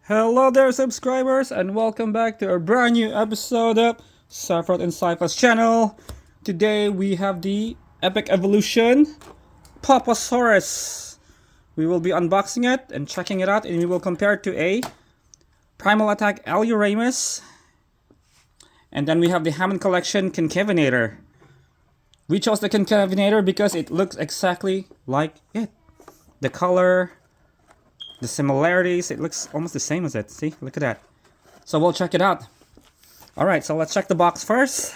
Hello there, subscribers, and welcome back to a brand new episode of Sephiroth and Sypha's channel. Today we have the Epic Evolution POPOSAURUS. We will be unboxing it and checking it out, and we will compare it to a Primal Attack Alioramus. And then we have the Hammond Collection Concavenator. We chose the Concavenator because it looks exactly like it. The color, the similarities, it looks almost the same as it. See, look at that. So we'll check it out. Alright, so let's check the box first.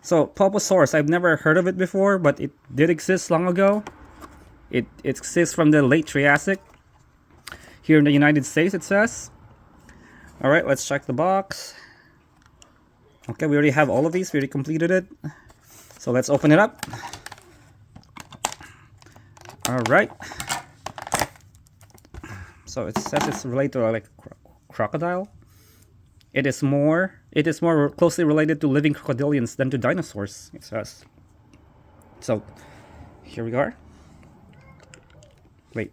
So POPOSAURUS, I've never heard of it before, but it did exist long ago. It exists from the late Triassic. Here in the United States, it says. Alright, let's check the box. Okay, we already have all of these. We already completed it. So let's open it up. Alright. So it says it's related to like crocodile. It is more closely related to living crocodilians than to dinosaurs, it says. So here we are. Wait.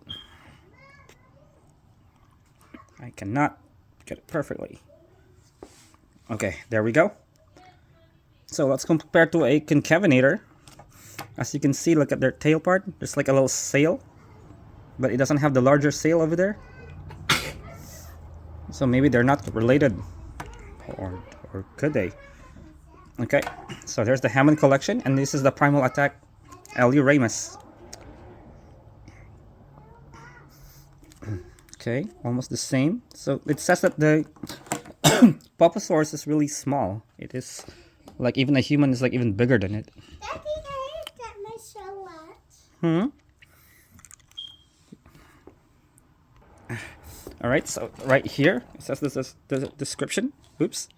I cannot get it perfectly. Okay, there we go. So let's compare to a Concavenator. As you can see, look at their tail part. There's like a little sail, but it doesn't have the larger sail over there. So maybe they're not related, or could they? Okay, so there's the Hammond Collection, and this is the Primal Attack Alioramus. Okay, almost the same. So it says that the POPOSAURUS is really small. It is like even a human is like even bigger than it. Daddy, I got my salad. Alright, so right here, it says this is the description. Oops.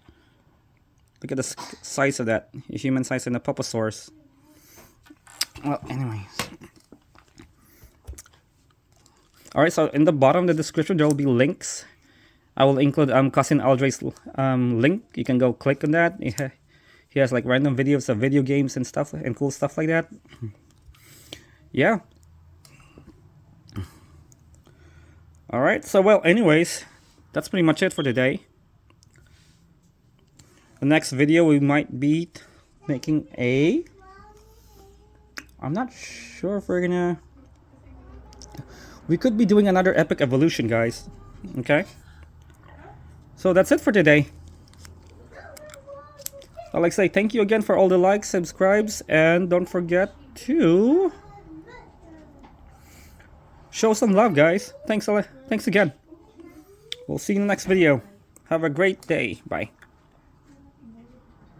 Look at the size of that. The human size in the POPOSAURUS. Well, anyways. Alright, so in the bottom of the description, there will be links. I will include Cousin Aldrei's link. You can go click on that. He has like random videos of video games and stuff, and cool stuff like that. Yeah. Alright, so well, anyways, that's pretty much it for today. The next video we might be making a... I'm not sure if we're gonna... We could be doing another Epic Evolution, guys. Okay? So that's it for today. I'd like to say thank you again for all the likes, subscribes, and don't forget to... show some love, guys. Thanks again. We'll see you in the next video. Have a great day. Bye.